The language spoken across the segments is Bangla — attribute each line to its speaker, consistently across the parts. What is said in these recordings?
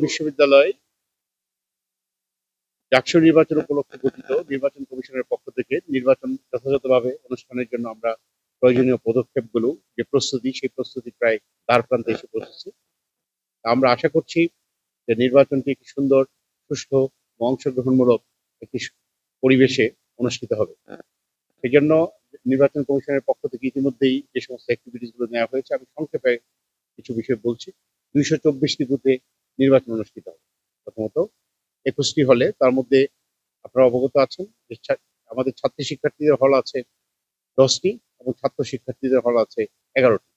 Speaker 1: বিশ্ববিদ্যালয় ডাকসু নির্বাচন উপলক্ষে গঠিত নির্বাচন কমিশনের পক্ষ থেকে নির্বাচন যথাযথভাবে অনুষ্ঠানের জন্য আমরা প্রয়োজনীয় পদক্ষেপগুলো যে প্রস্তুতি সেই প্রস্তুতি প্রায় দ্বার প্রান্তে এসে পৌঁছেছে। আমরা আশা করছি যে নির্বাচনটি একটি সুন্দর, সুষ্ঠু ও অংশগ্রহণমূলক একটি পরিবেশে অনুষ্ঠিত হবে। সেই জন্য নির্বাচন কমিশনের পক্ষ থেকে ইতিমধ্যেই যে সমস্ত অ্যাক্টিভিটিস গুলো নেওয়া হয়েছে আমি সংক্ষেপে কিছু বিষয় বলছি। 224টি বুথে নির্বাচন অনুষ্ঠিত হবে। প্রথমত 21টি হলে, তার মধ্যে আপনারা অবগত আছেন যে আমাদের ছাত্রী শিক্ষার্থীদের হল আছে 10টি এবং ছাত্র শিক্ষার্থীদের হল আছে 11টি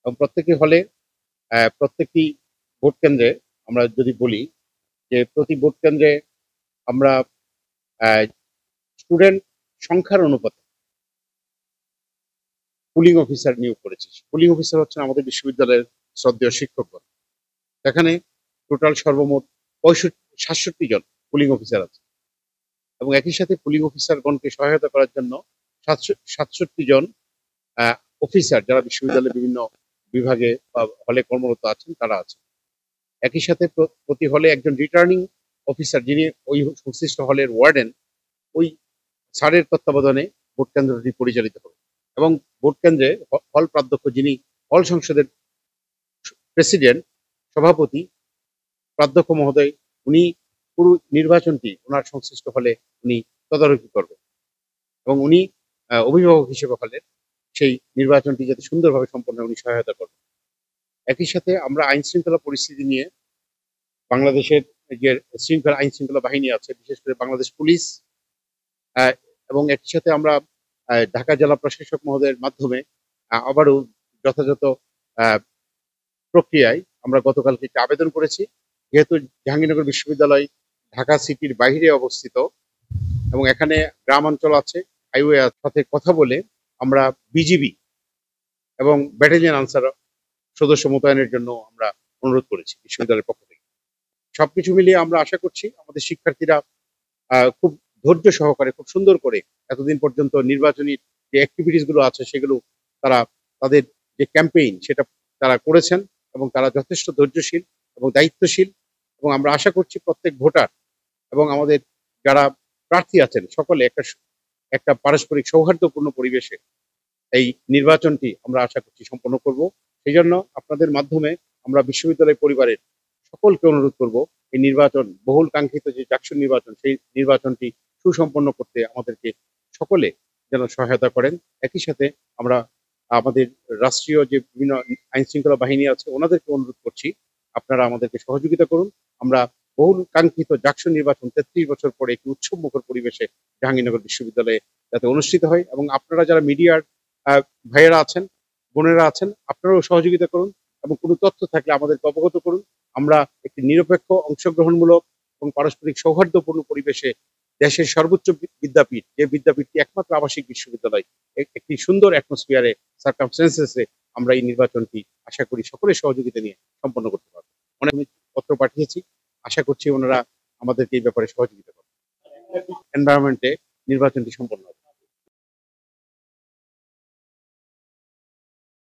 Speaker 1: এবং প্রত্যেকটি হলে প্রত্যেকটি ভোট কেন্দ্রে আমরা যদি বলি যে প্রতি ভোট কেন্দ্রে আমরা স্টুডেন্ট সংখ্যার অনুপাতে পুলিং অফিসার নিয়োগ করেছি। পুলিং অফিসার হচ্ছেন আমাদের বিশ্ববিদ্যালয়ের শ্রদ্ধেয় শিক্ষকগণ। সেখানে টোটাল সর্বমোট 67 জন পুলিং অফিসার আছে এবং একই সাথে পুলিং অফিসারগণকে সহায়তা করার জন্য 67 জন অফিসার যারা বিশ্ববিদ্যালয়ের বিভিন্ন বিভাগে বা হলে কর্মরত আছেন তারা আছেন। একই সাথে প্রতি হলে একজন রিটার্নিং অফিসার যিনি ওই সংশ্লিষ্ট হলের ওয়ার্ডেন, ওই স্যারের তত্ত্বাবধানে ভোট কেন্দ্রটি পরিচালিত হবে এবং ভোট কেন্দ্রে হল প্রাধ্যক্ষ যিনি হল সংসদের প্রেসিডেন্ট, সভাপতি, প্রাধ্যক্ষ মহোদয়, উনি পুরো নির্বাচনটি ওনার সংশ্লিষ্ট হলে উনি তদারকি করবেন এবং উনি অভিভাবক হিসেবে হলের সেই নির্বাচনটি যাতে সুন্দরভাবে সম্পন্ন উনি সহায়তা করবেন। একই সাথে আমরা আইন শৃঙ্খলা পরিস্থিতি নিয়ে বাংলাদেশের যে আইন শৃঙ্খলা বাহিনী আছে, বিশেষ করে বাংলাদেশ পুলিশ এবং একই সাথে আমরা ঢাকা জেলা প্রশাসক মহোদয়ের মাধ্যমে আবারও যথাযথ প্রক্রিয়ায় আমরা গতকালকে একটি আবেদন করেছি। যেহেতু জাহাঙ্গীরনগর বিশ্ববিদ্যালয় ঢাকা সিটির বাইরে অবস্থিত এবং এখানে গ্রাম অঞ্চল আছে, হাইওয়ে সাথে কথা বলে আমরা বিজিবি এবং ব্যাটালিয়ন আনসার সদস্য মোতায়েনের জন্য আমরা অনুরোধ করেছি বিশ্ববিদ্যালয়ের পক্ষ থেকে। সবকিছু মিলিয়ে আমরা আশা করছি আমাদের শিক্ষার্থীরা খুব ধৈর্য সহকারে খুব সুন্দর করে এতদিন পর্যন্ত নির্বাচনী যে অ্যাক্টিভিটিস গুলো আছে সেগুলো তারা তাদের যে ক্যাম্পেইন সেটা তারা করেছেন এবং তারা যথেষ্ট ধৈর্যশীল এবং দায়িত্বশীল এবং আমরা আশা করছি প্রত্যেক ভোটার এবং আমাদের যারা প্রার্থী আছেন সকলে একটা পারস্পরিক সৌহার্দ্যপূর্ণ পরিবেশে এই নির্বাচনটি আমরা আশা করছি সম্পন্ন করব। সেই জন্য আপনাদের মাধ্যমে আমরা বিশ্ববিদ্যালয় পরিবারের সকলকে অনুরোধ করব এই নির্বাচন, বহুল কাঙ্ক্ষিত যে ডাকসু নির্বাচন, সেই নির্বাচনটি সুসম্পন্ন করতে আমাদেরকে সকলে যেন সহায়তা করেন। একই সাথে আমরা আমাদের রাষ্ট্রীয় যে বিভিন্ন আইন শৃঙ্খলা বাহিনী আছে ওনাদেরকে অনুরোধ করছি আপনারা আমাদেরকে সহযোগিতা করুন। আমরা বহুল কাঙ্ক্ষিত ডাকসু নির্বাচন 33 বছর পরে একটি উৎসবমুখর পরিবেশে জাহাঙ্গীরনগর বিশ্ববিদ্যালয়ে যাতে অনুষ্ঠিত হয় এবং আপনারা যারা মিডিয়ার ভাইয়েরা আছেন, বোনেরা আছেন, আপনারাও সহযোগিতা করুন এবং কোনো তথ্য থাকলে আমাদেরকে অবগত করুন। আমরা একটি নিরপেক্ষ, অংশগ্রহণমূলক এবং পারস্পরিক সৌহার্দ্যপূর্ণ পরিবেশে দেশের সর্বোচ্চ বিদ্যাপীঠ, যে বিদ্যাপীঠটি একমাত্র আবাসিক বিশ্ববিদ্যালয়, একটি সুন্দর অ্যাটমসফিয়ারে সার্কামস্টেন্সেসে আমরা এই নির্বাচনটি আশা করি সকলের সহযোগিতা নিয়ে সম্পন্ন করতে পারবো। অনেক পত্র পাঠিয়েছি, আশা করছি ওনারা আমাদেরকে এই ব্যাপারে সহযোগিতা করবেন। এনভায়রনমেন্টে নির্বাচনটি সম্পন্ন হবে।